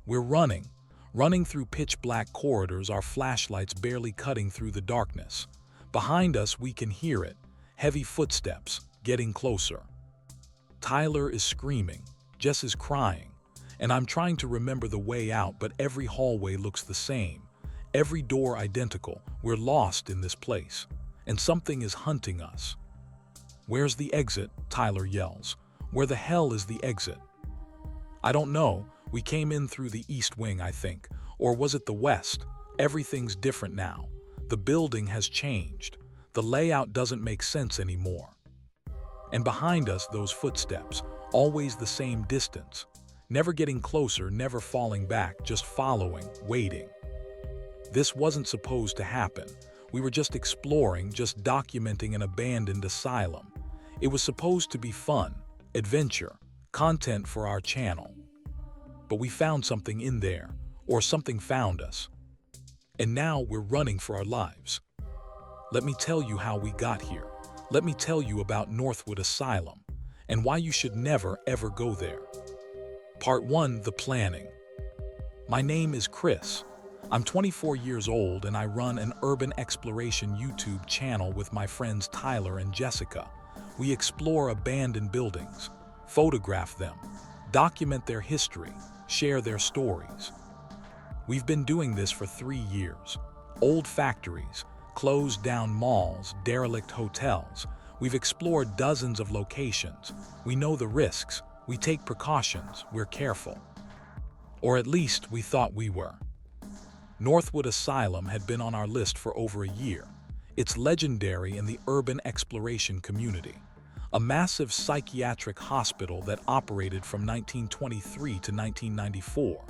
We're running through pitch-black corridors, our flashlights barely cutting through the darkness. Behind us, we can hear it, heavy footsteps, getting closer. Tyler is screaming, Jess is crying, and I'm trying to remember the way out, but every hallway looks the same, every door identical. We're lost in this place, and something is hunting us. "Where's the exit?" Tyler yells. "Where the hell is the exit?" "I don't know. We came in through the east wing, I think. Or was it the west? Everything's different now. The building has changed. The layout doesn't make sense anymore." And behind us, those footsteps, always the same distance. Never getting closer, never falling back, just following, waiting. This wasn't supposed to happen. We were just exploring, just documenting an abandoned asylum. It was supposed to be fun, adventure, content for our channel. But we found something in there, or something found us. And now we're running for our lives. Let me tell you how we got here. Let me tell you about Northwood Asylum, and why you should never ever go there. Part 1, the planning. My name is Chris. I'm 24 years old and I run an urban exploration YouTube channel with my friends Tyler and Jessica. We explore abandoned buildings, photograph them, document their history, share their stories. We've been doing this for 3 years. Old factories, closed down malls, derelict hotels. We've explored dozens of locations. We know the risks. We take precautions. We're careful. Or at least we thought we were. Northwood Asylum had been on our list for over a year. It's legendary in the urban exploration community. A massive psychiatric hospital that operated from 1923 to 1994.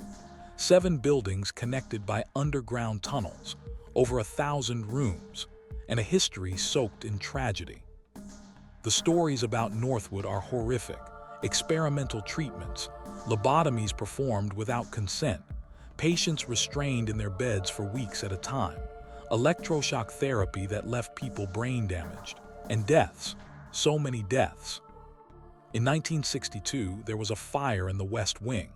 7 buildings connected by underground tunnels, over 1,000 rooms, and a history soaked in tragedy. The stories about Northwood are horrific. Experimental treatments, lobotomies performed without consent, patients restrained in their beds for weeks at a time, electroshock therapy that left people brain damaged, and deaths, so many deaths. In 1962, there was a fire in the West Wing.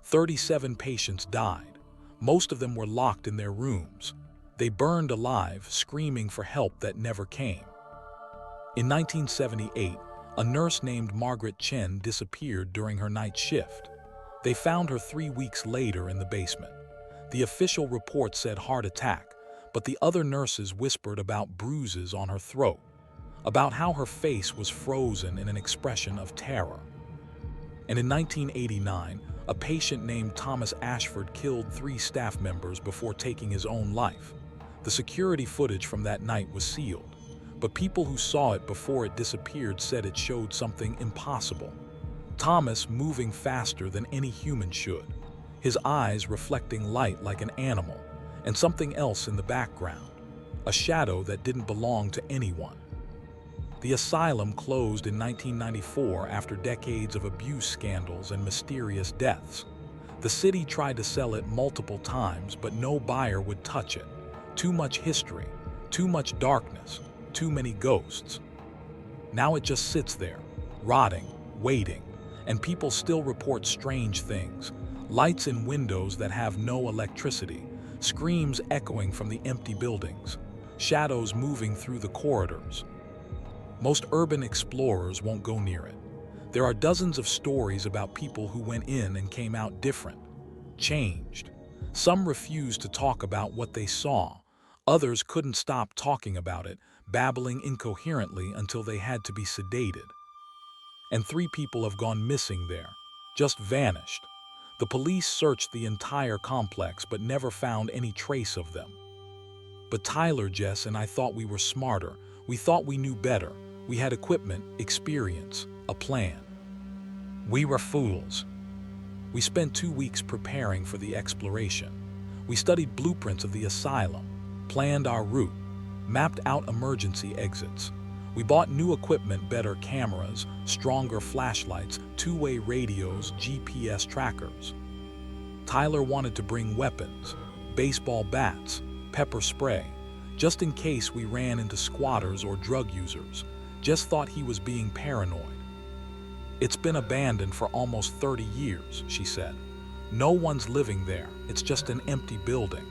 37 patients died. Most of them were locked in their rooms. They burned alive, screaming for help that never came. In 1978, a nurse named Margaret Chen disappeared during her night shift. They found her 3 weeks later in the basement. The official report said heart attack, but the other nurses whispered about bruises on her throat, about how her face was frozen in an expression of terror. And in 1989, a patient named Thomas Ashford killed 3 staff members before taking his own life. The security footage from that night was sealed, but people who saw it before it disappeared said it showed something impossible. Thomas moving faster than any human should, his eyes reflecting light like an animal, and something else in the background, a shadow that didn't belong to anyone. The asylum closed in 1994 after decades of abuse scandals and mysterious deaths. The city tried to sell it multiple times, but no buyer would touch it. Too much history, too much darkness, too many ghosts. Now it just sits there, rotting, waiting, and people still report strange things. Lights in windows that have no electricity, screams echoing from the empty buildings, shadows moving through the corridors. Most urban explorers won't go near it. There are dozens of stories about people who went in and came out different, changed. Some refused to talk about what they saw. Others couldn't stop talking about it, babbling incoherently until they had to be sedated. And 3 people have gone missing there, just vanished. The police searched the entire complex but never found any trace of them. But Tyler, Jess, and I thought we were smarter. We thought we knew better. We had equipment, experience, a plan. We were fools. We spent 2 weeks preparing for the exploration. We studied blueprints of the asylum, planned our route, mapped out emergency exits. We bought new equipment, better cameras, stronger flashlights, 2-way radios, GPS trackers. Tyler wanted to bring weapons, baseball bats, pepper spray, just in case we ran into squatters or drug users. Just thought he was being paranoid. "It's been abandoned for almost 30 years, she said. No one's living there. It's just an empty building.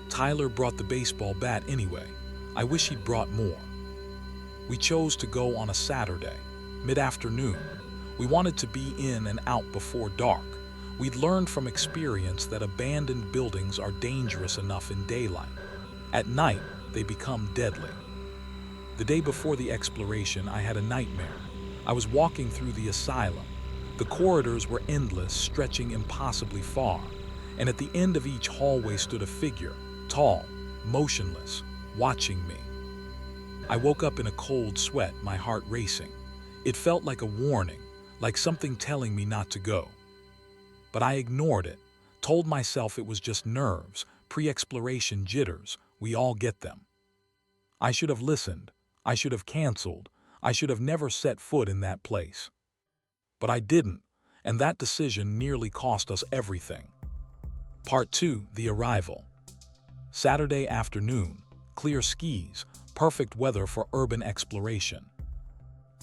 Tyler brought the baseball bat anyway. I wish he'd brought more. We chose to go on a Saturday, mid-afternoon. We wanted to be in and out before dark. We'd learned from experience that abandoned buildings are dangerous enough in daylight. At night, they become deadly. The day before the exploration, I had a nightmare. I was walking through the asylum. The corridors were endless, stretching impossibly far, and at the end of each hallway stood a figure, tall, motionless, watching me. I woke up in a cold sweat, my heart racing. It felt like a warning, like something telling me not to go. But I ignored it, told myself it was just nerves, pre-exploration jitters. We all get them. I should have listened. I should have canceled. I should have never set foot in that place. But I didn't, and that decision nearly cost us everything. Part 2, The Arrival. Saturday afternoon, clear skies, perfect weather for urban exploration.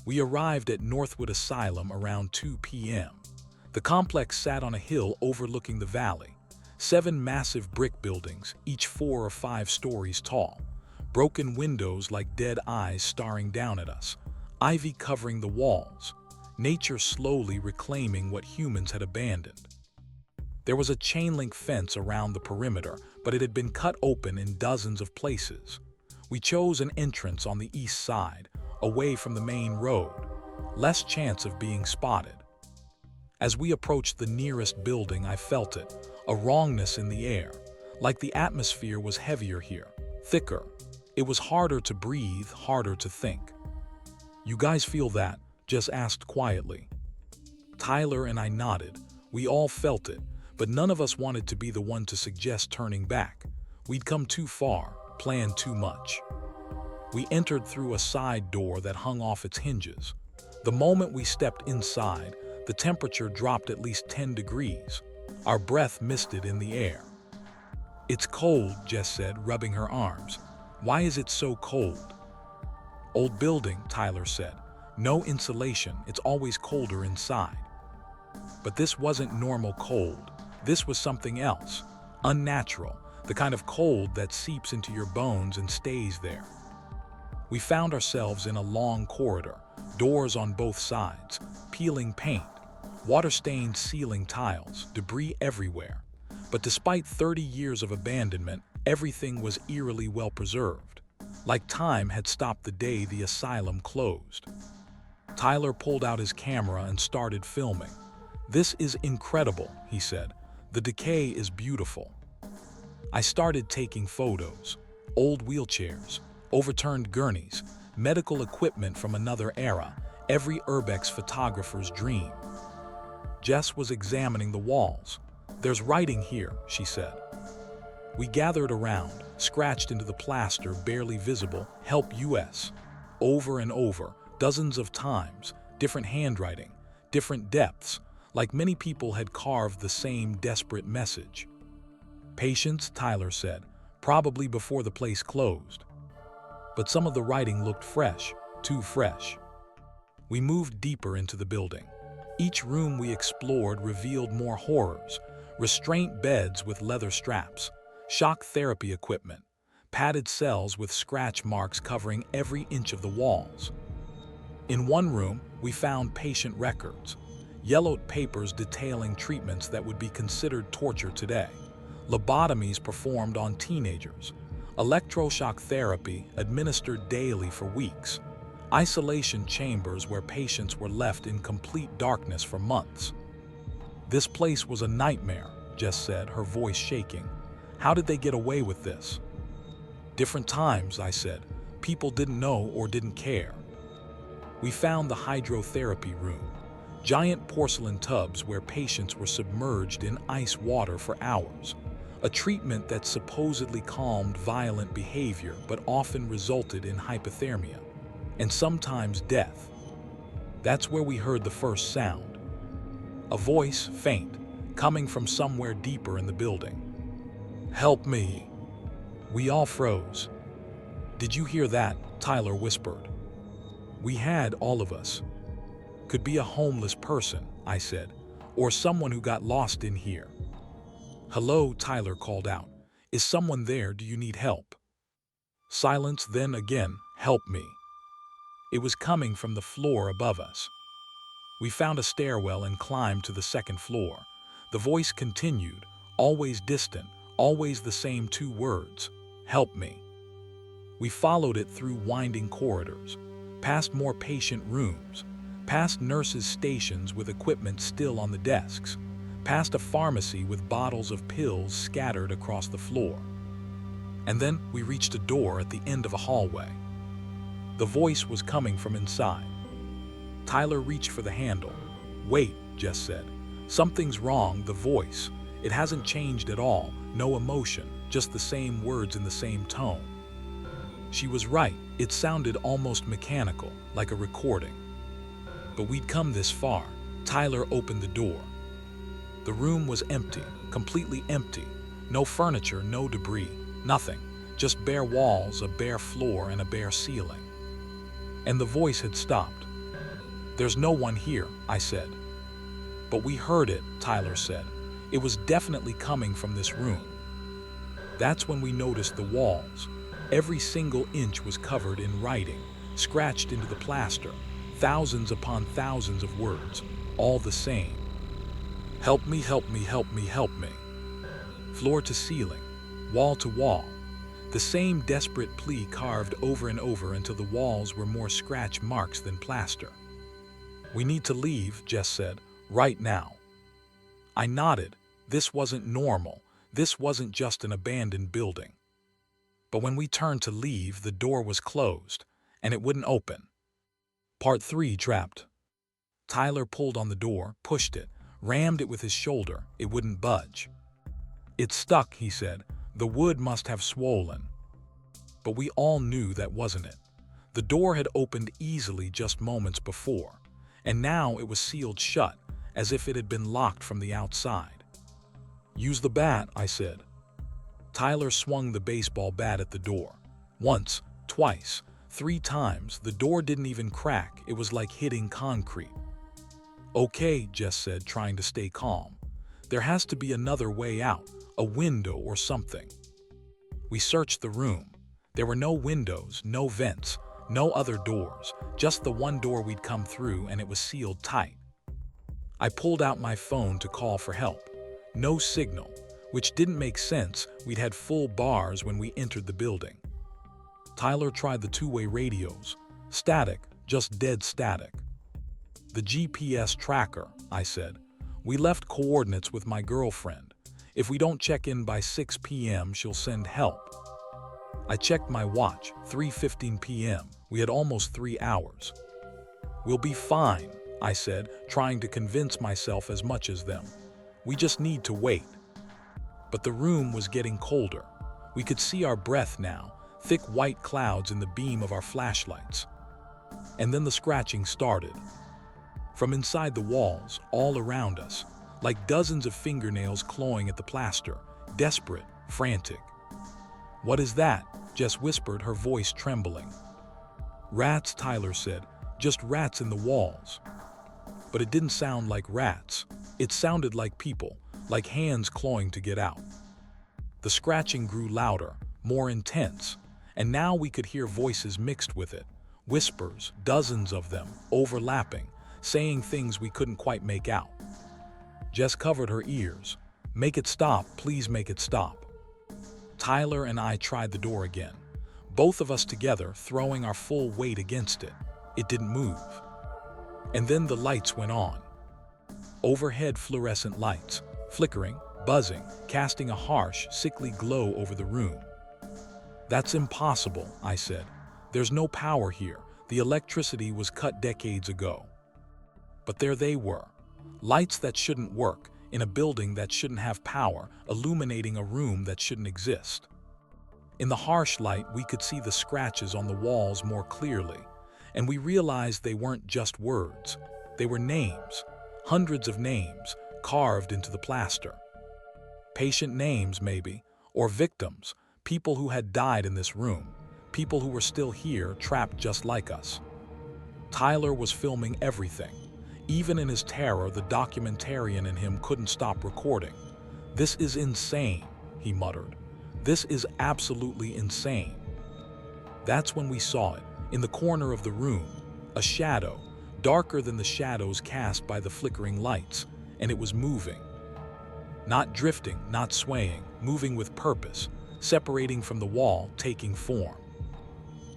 We arrived at Northwood Asylum around 2 p.m. The complex sat on a hill overlooking the valley. 7 massive brick buildings, each 4 or 5 stories tall. Broken windows like dead eyes staring down at us. Ivy covering the walls. Nature slowly reclaiming what humans had abandoned. There was a chain-link fence around the perimeter, but it had been cut open in dozens of places. We chose an entrance on the east side, away from the main road. Less chance of being spotted. As we approached the nearest building, I felt it, a wrongness in the air, like the atmosphere was heavier here, thicker. It was harder to breathe, harder to think. "You guys feel that?" Jess asked quietly. Tyler and I nodded. We all felt it, but none of us wanted to be the one to suggest turning back. We'd come too far, planned too much. We entered through a side door that hung off its hinges. The moment we stepped inside, the temperature dropped at least 10 degrees. Our breath misted in the air. "It's cold," Jess said, rubbing her arms. "Why is it so cold?" "Old building," Tyler said. "No insulation, it's always colder inside." But this wasn't normal cold. This was something else, unnatural, the kind of cold that seeps into your bones and stays there. We found ourselves in a long corridor, doors on both sides, peeling paint, water-stained ceiling tiles, debris everywhere. But despite 30 years of abandonment, everything was eerily well preserved, like time had stopped the day the asylum closed. Tyler pulled out his camera and started filming. "This is incredible," he said. "The decay is beautiful." I started taking photos. Old wheelchairs, overturned gurneys, medical equipment from another era, every urbex photographer's dream. Jess was examining the walls. "There's writing here," she said. We gathered around, scratched into the plaster, barely visible, "Help US." Over and over, dozens of times, different handwriting, different depths, like many people had carved the same desperate message. "Patience," Tyler said, "probably before the place closed." But some of the writing looked fresh, too fresh. We moved deeper into the building. Each room we explored revealed more horrors: restraint beds with leather straps, shock therapy equipment, padded cells with scratch marks covering every inch of the walls. In one room, we found patient records, yellowed papers detailing treatments that would be considered torture today, lobotomies performed on teenagers, electroshock therapy administered daily for weeks, isolation chambers where patients were left in complete darkness for months. "This place was a nightmare," Jess said, her voice shaking. "How did they get away with this?" "Different times," I said. "People didn't know or didn't care." We found the hydrotherapy room, giant porcelain tubs where patients were submerged in ice water for hours, a treatment that supposedly calmed violent behavior but often resulted in hypothermia, and sometimes death. That's where we heard the first sound. A voice, faint, coming from somewhere deeper in the building. "Help me." We all froze. "Did you hear that?" Tyler whispered. We had, all of us. "Could be a homeless person," I said, or someone who got lost in here. "Hello," Tyler called out. "Is someone there? Do you need help?" Silence, then again, "Help me." It was coming from the floor above us. We found a stairwell and climbed to the second floor. The voice continued, always distant, always the same two words: "Help me." We followed it through winding corridors, past more patient rooms, past nurses' stations with equipment still on the desks, past a pharmacy with bottles of pills scattered across the floor. And then we reached a door at the end of a hallway. The voice was coming from inside. Tyler reached for the handle. "Wait," Jess said. "Something's wrong." The voice. It hasn't changed at all. No emotion, just the same words in the same tone. She was right. It sounded almost mechanical, like a recording. But we'd come this far. Tyler opened the door. The room was empty, completely empty. No furniture, no debris, nothing. Just bare walls, a bare floor, and a bare ceiling. And the voice had stopped. "There's no one here," I said. "But we heard it," Tyler said. "It was definitely coming from this room." That's when we noticed the walls. Every single inch was covered in writing, scratched into the plaster, thousands upon thousands of words, all the same. "Help me, help me, help me, help me." Floor to ceiling, wall to wall. The same desperate plea carved over and over until the walls were more scratch marks than plaster. "We need to leave," Jess said, "right now." I nodded. This wasn't normal. This wasn't just an abandoned building. But when we turned to leave, the door was closed, and it wouldn't open. Part 3, Trapped. Tyler pulled on the door, pushed it, rammed it with his shoulder. It wouldn't budge. "It's stuck," he said. "The wood must have swollen." But we all knew that wasn't it. The door had opened easily just moments before, and now it was sealed shut, as if it had been locked from the outside. "Use the bat," I said. Tyler swung the baseball bat at the door. Once, twice, 3 times. The door didn't even crack. It was like hitting concrete. "Okay," Jess said, trying to stay calm. "There has to be another way out, a window or something." We searched the room. There were no windows, no vents, no other doors, just the one door we'd come through, and it was sealed tight. I pulled out my phone to call for help. No signal, which didn't make sense. We'd had full bars when we entered the building. Tyler tried the two-way radios. Static, just dead static. "The GPS tracker," I said. "We left coordinates with my girlfriend. If we don't check in by 6 p.m., she'll send help." I checked my watch, 3:15 p.m. We had almost 3 hours. "We'll be fine," I said, trying to convince myself as much as them. "We just need to wait." But the room was getting colder. We could see our breath now, thick white clouds in the beam of our flashlights. And then the scratching started. From inside the walls, all around us, like dozens of fingernails clawing at the plaster, desperate, frantic. "What is that?" Jess whispered, her voice trembling. "Rats," Tyler said. "Just rats in the walls." But it didn't sound like rats. It sounded like people, like hands clawing to get out. The scratching grew louder, more intense, and now we could hear voices mixed with it. Whispers, dozens of them, overlapping, saying things we couldn't quite make out. Jess covered her ears. "Make it stop, please make it stop." Tyler and I tried the door again, both of us together, throwing our full weight against it. It didn't move. And then the lights went on. Overhead fluorescent lights, flickering, buzzing, casting a harsh, sickly glow over the room. "That's impossible," I said. "There's no power here. The electricity was cut decades ago." But there they were. Lights that shouldn't work, in a building that shouldn't have power, illuminating a room that shouldn't exist. In the harsh light, we could see the scratches on the walls more clearly, and we realized they weren't just words. They were names, hundreds of names, carved into the plaster. Patient names, maybe, or victims, people who had died in this room, people who were still here, trapped just like us. Tyler was filming everything. Even in his terror, the documentarian in him couldn't stop recording. "This is insane," he muttered. "This is absolutely insane." That's when we saw it, in the corner of the room, a shadow, darker than the shadows cast by the flickering lights, and it was moving. Not drifting, not swaying, moving with purpose, separating from the wall, taking form.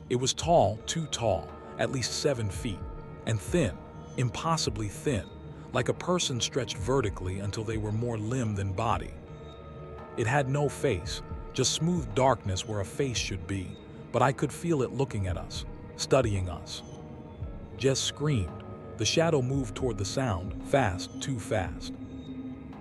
It was tall, too tall, at least 7 feet, and thin, impossibly thin, like a person stretched vertically until they were more limb than body. It had no face, just smooth darkness where a face should be, but I could feel it looking at us, studying us. Jess screamed. The shadow moved toward the sound, fast, too fast.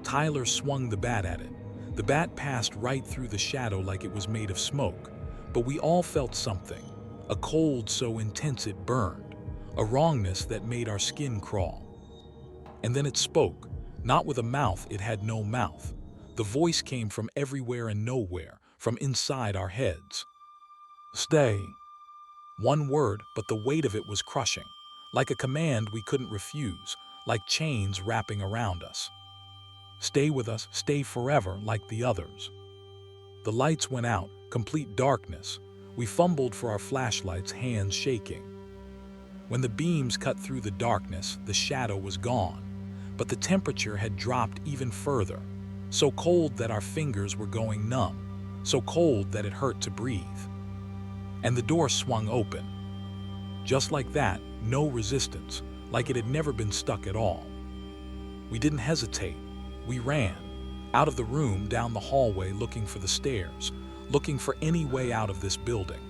Tyler swung the bat at it. The bat passed right through the shadow like it was made of smoke, but we all felt something, a cold so intense it burned, a wrongness that made our skin crawl. And then it spoke, not with a mouth, it had no mouth. The voice came from everywhere and nowhere, from inside our heads. "Stay." One word, but the weight of it was crushing, like a command we couldn't refuse, like chains wrapping around us. Stay with us, stay forever, like the others. The lights went out, complete darkness. We fumbled for our flashlights, hands shaking. When the beams cut through the darkness, the shadow was gone, but the temperature had dropped even further, so cold that our fingers were going numb, so cold that it hurt to breathe. And the door swung open. Just like that, no resistance, like it had never been stuck at all. We didn't hesitate. We ran, out of the room, down the hallway, looking for the stairs, looking for any way out of this building.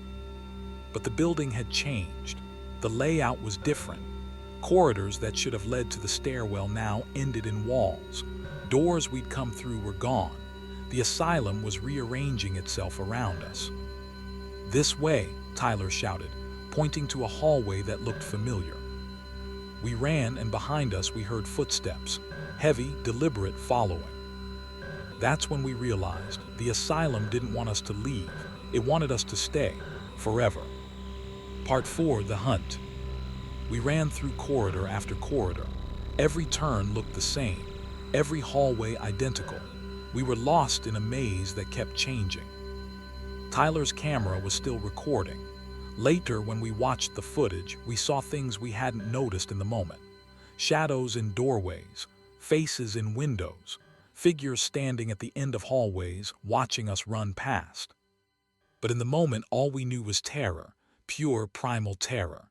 But the building had changed. The layout was different. Corridors that should have led to the stairwell now ended in walls. Doors we'd come through were gone. The asylum was rearranging itself around us. "This way," Tyler shouted, pointing to a hallway that looked familiar. We ran, and behind us we heard footsteps, heavy, deliberate following. That's when we realized the asylum didn't want us to leave. It wanted us to stay, forever. Part 4, The Hunt. We ran through corridor after corridor. Every turn looked the same, every hallway identical. We were lost in a maze that kept changing. Tyler's camera was still recording. Later, when we watched the footage, we saw things we hadn't noticed in the moment. Shadows in doorways, faces in windows, figures standing at the end of hallways, watching us run past. But in the moment, all we knew was terror, pure primal terror.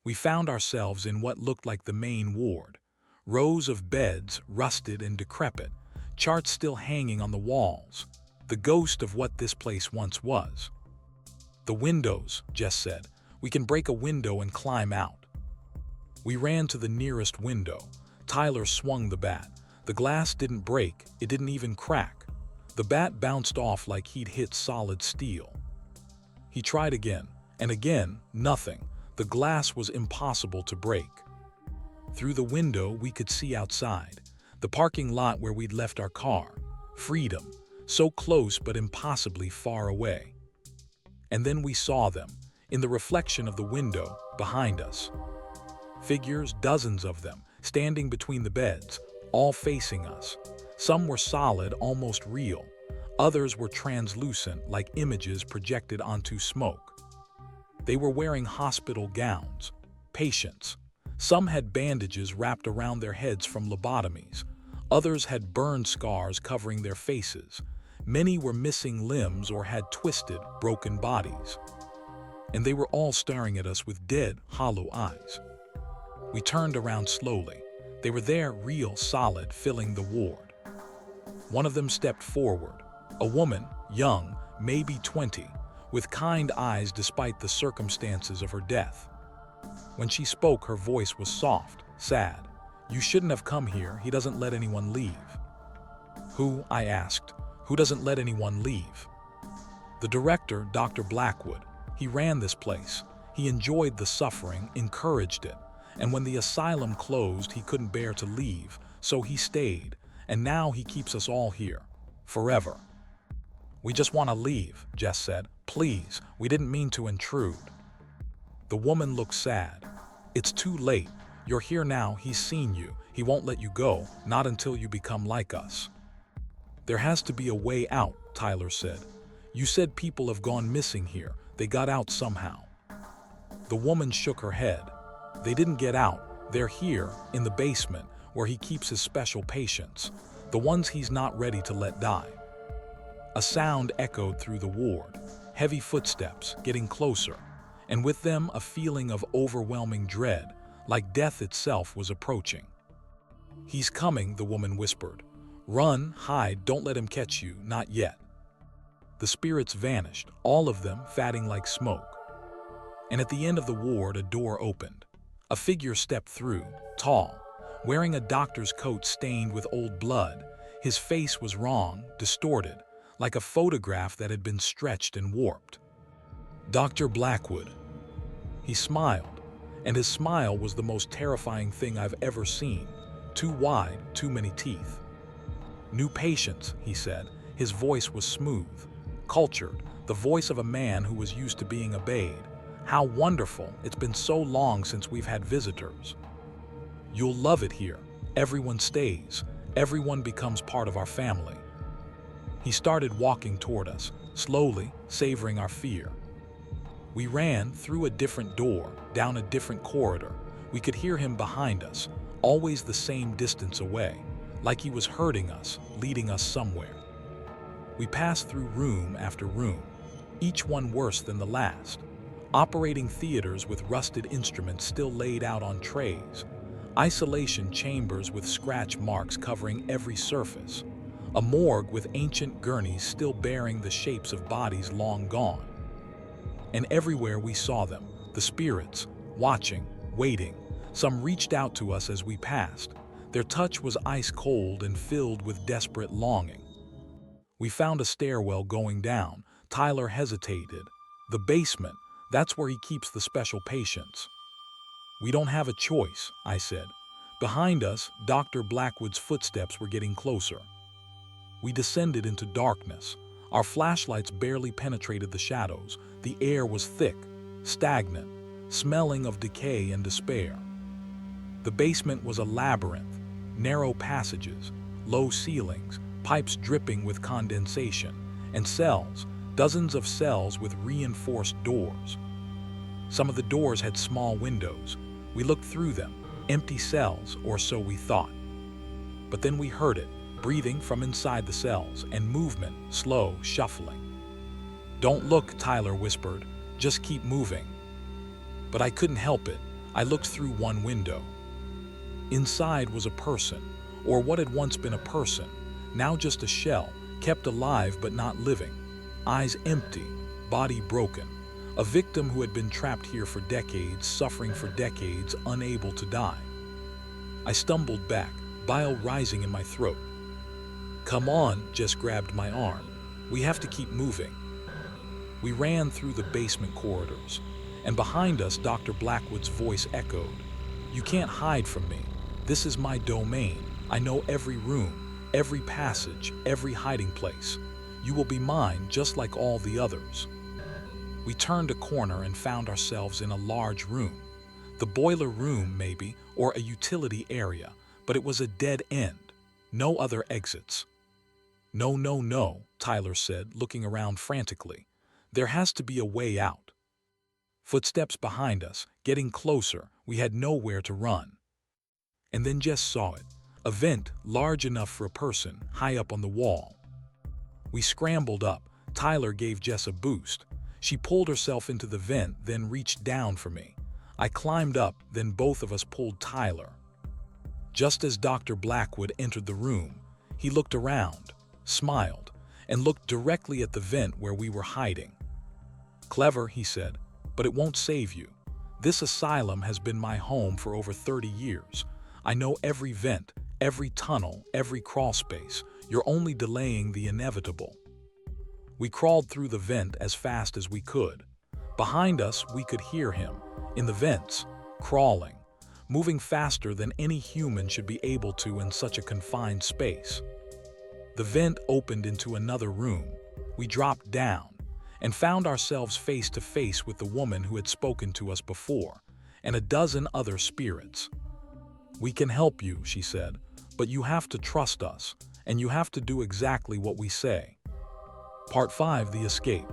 We found ourselves in what looked like the main ward. Rows of beds, rusted and decrepit, charts still hanging on the walls, the ghost of what this place once was. "The windows," Jess said. "We can break a window and climb out." We ran to the nearest window. Tyler swung the bat. The glass didn't break, it didn't even crack. The bat bounced off like he'd hit solid steel. He tried again, and again, nothing. The glass was impossible to break. Through the window, we could see outside, the parking lot where we'd left our car. Freedom, so close but impossibly far away. And then we saw them, in the reflection of the window, behind us. Figures, dozens of them, standing between the beds, all facing us. Some were solid, almost real. Others were translucent, like images projected onto smoke. They were wearing hospital gowns, patients. Some had bandages wrapped around their heads from lobotomies. Others had burn scars covering their faces. Many were missing limbs or had twisted, broken bodies. And they were all staring at us with dead, hollow eyes. We turned around slowly. They were there, real, solid, filling the ward. One of them stepped forward. A woman, young, maybe 20, with kind eyes despite the circumstances of her death. When she spoke, her voice was soft, sad. "You shouldn't have come here. He doesn't let anyone leave." "Who?" I asked. "Who doesn't let anyone leave?" "The director, Dr. Blackwood. He ran this place. He enjoyed the suffering, encouraged it. And when the asylum closed, he couldn't bear to leave, so he stayed. And now he keeps us all here. Forever." "We just want to leave," Jess said. "Please, we didn't mean to intrude." The woman looked sad. "It's too late. You're here now, he's seen you. He won't let you go, not until you become like us. There has to be a way out, Tyler said. You said people have gone missing here. They got out somehow. The woman shook her head. They didn't get out. They're here, in the basement, where he keeps his special patients, the ones he's not ready to let die. A sound echoed through the ward, heavy footsteps, getting closer, and with them a feeling of overwhelming dread, like death itself was approaching. He's coming, the woman whispered. Run, hide, don't let him catch you, not yet. The spirits vanished, all of them fatting like smoke. And at the end of the ward, a door opened. A figure stepped through, tall, wearing a doctor's coat stained with old blood. His face was wrong, distorted, like a photograph that had been stretched and warped. Dr. Blackwood. He smiled, and his smile was the most terrifying thing I've ever seen. Too wide, too many teeth. New patients, he said. His voice was smooth, cultured, the voice of a man who was used to being obeyed. How wonderful, it's been so long since we've had visitors. You'll love it here. Everyone stays. Everyone becomes part of our family. He started walking toward us, slowly, savoring our fear. We ran through a different door, down a different corridor. We could hear him behind us, always the same distance away, like he was herding us, leading us somewhere. We passed through room after room, each one worse than the last. Operating theaters with rusted instruments still laid out on trays. Isolation chambers with scratch marks covering every surface. A morgue with ancient gurneys still bearing the shapes of bodies long gone. And everywhere we saw them, the spirits, watching, waiting. Some reached out to us as we passed. Their touch was ice cold and filled with desperate longing. We found a stairwell going down. Tyler hesitated. The basement, that's where he keeps the special patients. We don't have a choice, I said. Behind us, Dr. Blackwood's footsteps were getting closer. We descended into darkness. Our flashlights barely penetrated the shadows. The air was thick, stagnant, smelling of decay and despair. The basement was a labyrinth, narrow passages, low ceilings, pipes dripping with condensation, and cells, dozens of cells with reinforced doors. Some of the doors had small windows. We looked through them, empty cells, or so we thought. But then we heard it, breathing from inside the cells, and movement, slow, shuffling. Don't look, Tyler whispered. Just keep moving. But I couldn't help it. I looked through one window. Inside was a person, or what had once been a person, now just a shell, kept alive but not living. Eyes empty, body broken. A victim who had been trapped here for decades, suffering for decades, unable to die. I stumbled back, bile rising in my throat. Come on, Jess grabbed my arm. We have to keep moving. We ran through the basement corridors, and behind us Dr. Blackwood's voice echoed. You can't hide from me. This is my domain. I know every room, every passage, every hiding place. You will be mine just like all the others. We turned a corner and found ourselves in a large room. The boiler room, maybe, or a utility area, but it was a dead end. No other exits. No, no, no, Tyler said, looking around frantically. There has to be a way out. Footsteps behind us, getting closer. We had nowhere to run. And then Jess saw it. A vent large enough for a person, high up on the wall. We scrambled up. Tyler gave Jess a boost. She pulled herself into the vent, then reached down for me. I climbed up, then both of us pulled Tyler. Just as Dr. Blackwood entered the room, he looked around, smiled, and looked directly at the vent where we were hiding. Clever, he said, but it won't save you. This asylum has been my home for over 30 years. I know every vent, every tunnel, every crawl space. You're only delaying the inevitable. We crawled through the vent as fast as we could. Behind us, we could hear him, in the vents, crawling, moving faster than any human should be able to in such a confined space. The vent opened into another room. We dropped down and found ourselves face to face with the woman who had spoken to us before, and a dozen other spirits. "We can help you," she said, "but you have to trust us, and you have to do exactly what we say." Part 5: The Escape.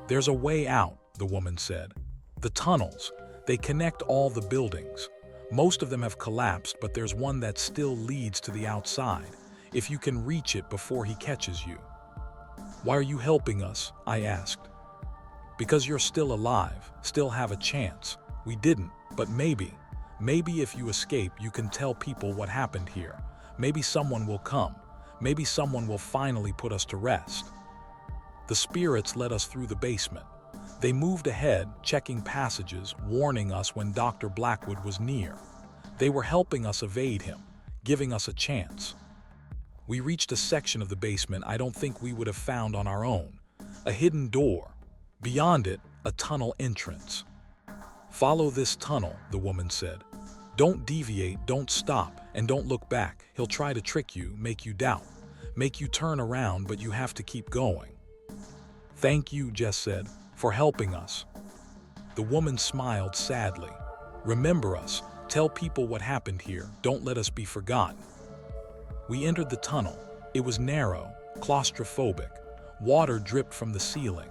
"There's a way out," the woman said. "The tunnels. They connect all the buildings. Most of them have collapsed, but there's one that still leads to the outside, if you can reach it before he catches you." "Why are you helping us?" I asked. "Because you're still alive, still have a chance. We didn't, but maybe if you escape, you can tell people what happened here. Maybe someone will come. Maybe someone will finally put us to rest." The spirits led us through the basement. They moved ahead, checking passages, warning us when Dr. Blackwood was near. They were helping us evade him, giving us a chance. We reached a section of the basement I don't think we would have found on our own. A hidden door. Beyond it, a tunnel entrance. "Follow this tunnel," the woman said. "Don't deviate, don't stop, and don't look back. He'll try to trick you, make you doubt, make you turn around, but you have to keep going." "Thank you," Jess said, "for helping us." The woman smiled sadly. "Remember us, tell people what happened here, don't let us be forgotten." We entered the tunnel. It was narrow, claustrophobic. Water dripped from the ceiling.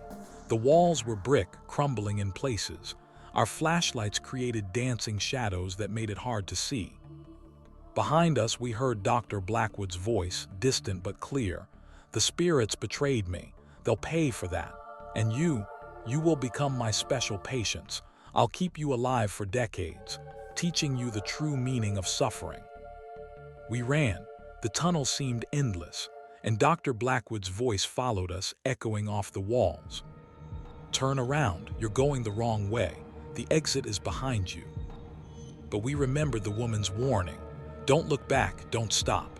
The walls were brick, crumbling in places. Our flashlights created dancing shadows that made it hard to see. Behind us, we heard Dr. Blackwood's voice, distant but clear. "The spirits betrayed me. They'll pay for that. And you will become my special patients. I'll keep you alive for decades, teaching you the true meaning of suffering." We ran. The tunnel seemed endless, and Dr. Blackwood's voice followed us, echoing off the walls. "Turn around, you're going the wrong way. The exit is behind you." But we remembered the woman's warning. "Don't look back, don't stop.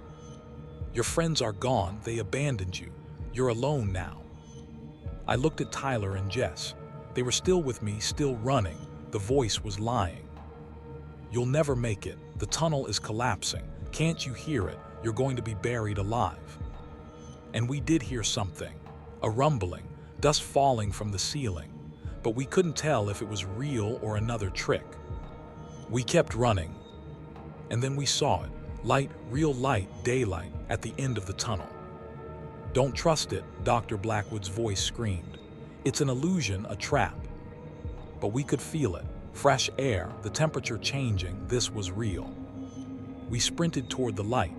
Your friends are gone, they abandoned you. You're alone now." I looked at Tyler and Jess. They were still with me, still running. The voice was lying. "You'll never make it. The tunnel is collapsing. Can't you hear it? You're going to be buried alive." And we did hear something. A rumbling, dust falling from the ceiling. But we couldn't tell if it was real or another trick. We kept running. And then we saw it. Light, real light, daylight, at the end of the tunnel. "Don't trust it," Dr. Blackwood's voice screamed. "It's an illusion, a trap." But we could feel it. Fresh air, the temperature changing, this was real. We sprinted toward the light.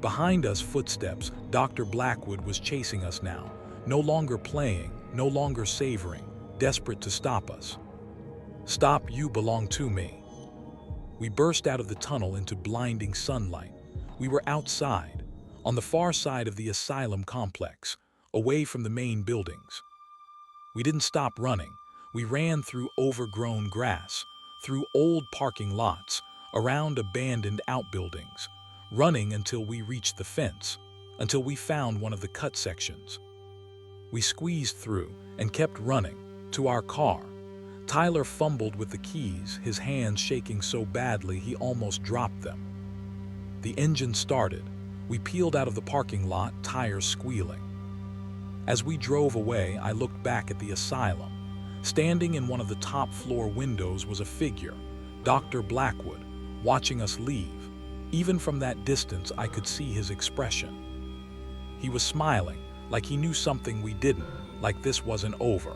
Behind us, footsteps. Dr. Blackwood was chasing us now, no longer playing, no longer savoring, desperate to stop us. "Stop, you belong to me." We burst out of the tunnel into blinding sunlight. We were outside, on the far side of the Asylum complex, away from the main buildings. We didn't stop running. We ran through overgrown grass, through old parking lots, around abandoned outbuildings, running until we reached the fence, until we found one of the cut sections. We squeezed through and kept running, to our car. Tyler fumbled with the keys, his hands shaking so badly he almost dropped them. The engine started. We peeled out of the parking lot, tires squealing. As we drove away, I looked back at the asylum. Standing in one of the top floor windows was a figure, Dr. Blackwood, watching us leave. Even from that distance, I could see his expression. He was smiling, like he knew something we didn't, like this wasn't over.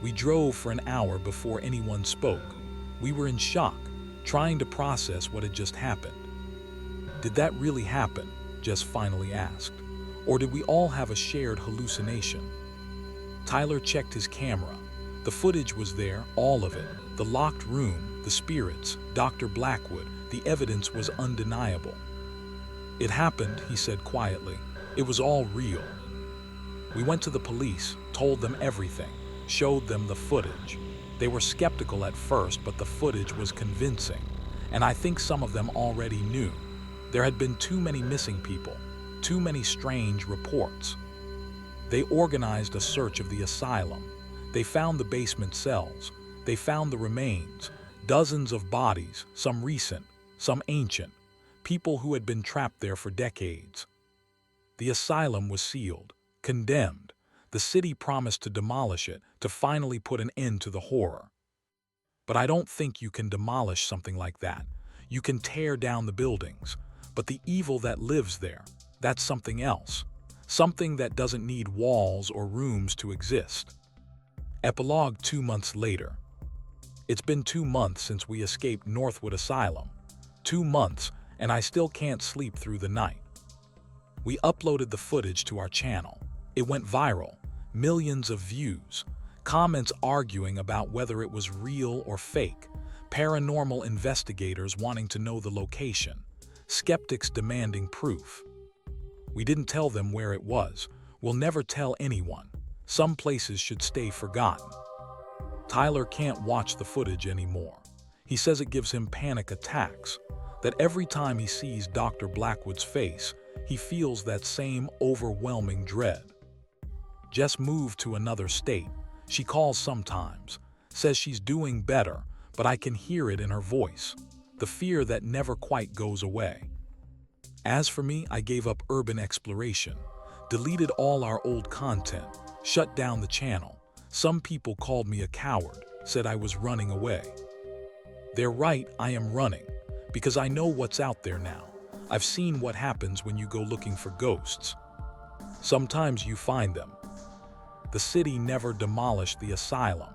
We drove for an hour before anyone spoke. We were in shock, trying to process what had just happened. "Did that really happen?" Jess finally asked. "Or did we all have a shared hallucination?" Tyler checked his camera. The footage was there, all of it. The locked room, the spirits, Dr. Blackwood, the evidence was undeniable. "It happened," he said quietly. "It was all real." We went to the police, told them everything, showed them the footage. They were skeptical at first, but the footage was convincing. And I think some of them already knew. There had been too many missing people, too many strange reports. They organized a search of the asylum. They found the basement cells. They found the remains, dozens of bodies, some recent, some ancient, people who had been trapped there for decades. The asylum was sealed, condemned. The city promised to demolish it, to finally put an end to the horror. But I don't think you can demolish something like that. You can tear down the buildings, but the evil that lives there, that's something else. Something that doesn't need walls or rooms to exist. Epilogue 2 months later. It's been 2 months since we escaped Northwood Asylum. 2 months, and I still can't sleep through the night. We uploaded the footage to our channel. It went viral, millions of views, comments arguing about whether it was real or fake, paranormal investigators wanting to know the location, skeptics demanding proof. We didn't tell them where it was. We'll never tell anyone. Some places should stay forgotten. Tyler can't watch the footage anymore. He says it gives him panic attacks, that every time he sees Dr. Blackwood's face, he feels that same overwhelming dread. Jess moved to another state. She calls sometimes, says she's doing better, but I can hear it in her voice, the fear that never quite goes away. As for me, I gave up urban exploration, deleted all our old content, shut down the channel. Some people called me a coward, said I was running away. They're right, I am running, because I know what's out there now. I've seen what happens when you go looking for ghosts. Sometimes you find them. The city never demolished the asylum.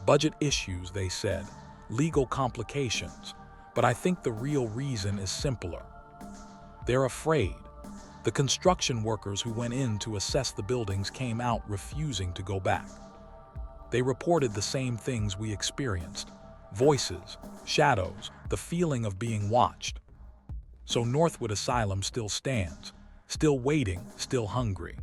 Budget issues, they said, legal complications, but I think the real reason is simpler. They're afraid. The construction workers who went in to assess the buildings came out refusing to go back. They reported the same things we experienced: voices, shadows, the feeling of being watched. So Northwood Asylum still stands, still waiting, still hungry.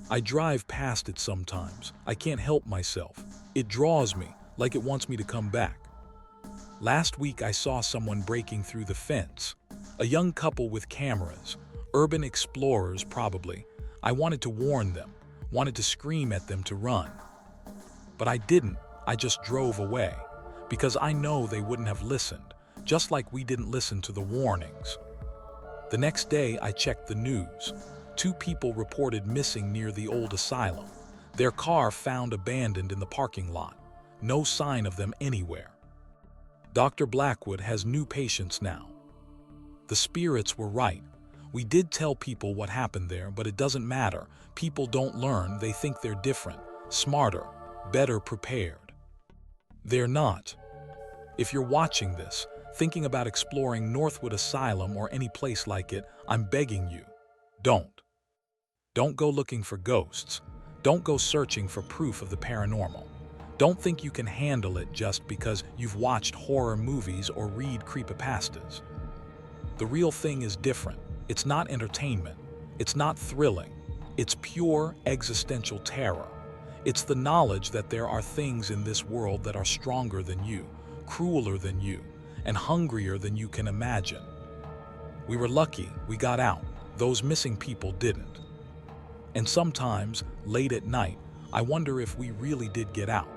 I drive past it sometimes. I can't help myself. It draws me, like it wants me to come back. Last week I saw someone breaking through the fence. A young couple with cameras, urban explorers probably. I wanted to warn them, wanted to scream at them to run. But I didn't. I just drove away, because I know they wouldn't have listened, just like we didn't listen to the warnings. The next day I checked the news. 2 people reported missing near the old asylum. Their car found abandoned in the parking lot. No sign of them anywhere. Dr. Blackwood has new patients now. The spirits were right. We did tell people what happened there, but it doesn't matter. People don't learn. They think they're different, smarter, better prepared. They're not. If you're watching this, thinking about exploring Northwood Asylum or any place like it, I'm begging you, don't. Don't go looking for ghosts. Don't go searching for proof of the paranormal. Don't think you can handle it just because you've watched horror movies or read creepypastas. The real thing is different. It's not entertainment. It's not thrilling. It's pure existential terror. It's the knowledge that there are things in this world that are stronger than you, crueler than you, and hungrier than you can imagine. We were lucky we got out. Those missing people didn't. And sometimes, late at night, I wonder if we really did get out,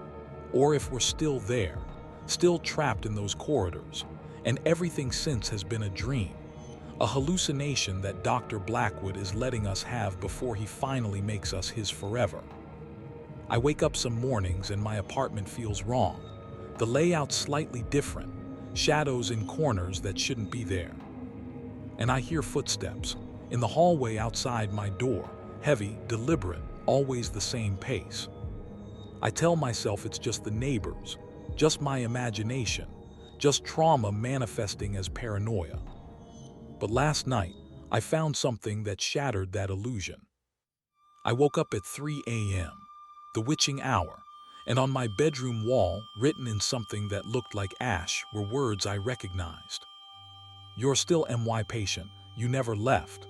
or if we're still there, still trapped in those corridors, and everything since has been a dream, a hallucination that Dr. Blackwood is letting us have before he finally makes us his forever. I wake up some mornings and my apartment feels wrong. The layout's slightly different, shadows in corners that shouldn't be there. And I hear footsteps in the hallway outside my door, heavy, deliberate, always the same pace. I tell myself it's just the neighbors, just my imagination, just trauma manifesting as paranoia. But last night, I found something that shattered that illusion. I woke up at 3 a.m., the witching hour, and on my bedroom wall, written in something that looked like ash, were words I recognized. "You're still my patient. You never left."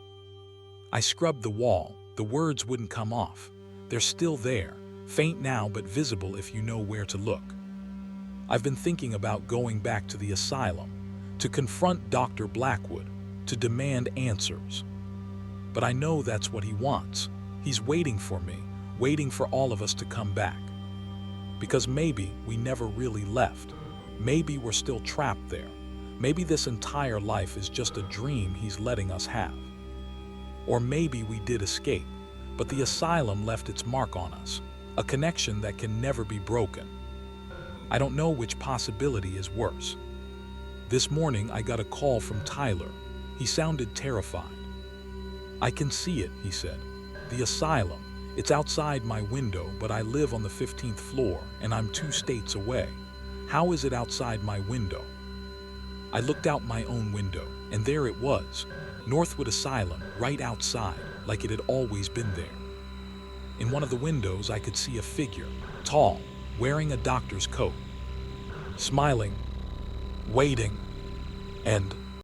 I scrubbed the wall. The words wouldn't come off. They're still there, faint now but visible if you know where to look. I've been thinking about going back to the asylum, to confront Dr. Blackwood, to demand answers. But I know that's what he wants. He's waiting for me, waiting for all of us to come back. Because maybe we never really left. Maybe we're still trapped there. Maybe this entire life is just a dream he's letting us have. Or maybe we did escape, but the asylum left its mark on us, a connection that can never be broken. I don't know which possibility is worse. This morning I got a call from Tyler. He sounded terrified. "I can see it," he said. "The asylum. It's outside my window, but I live on the 15th floor and I'm 2 states away. How is it outside my window?" I looked out my own window, and there it was, Northwood Asylum, right outside, like it had always been there. In one of the windows I could see a figure, tall, wearing a doctor's coat, smiling, waiting, and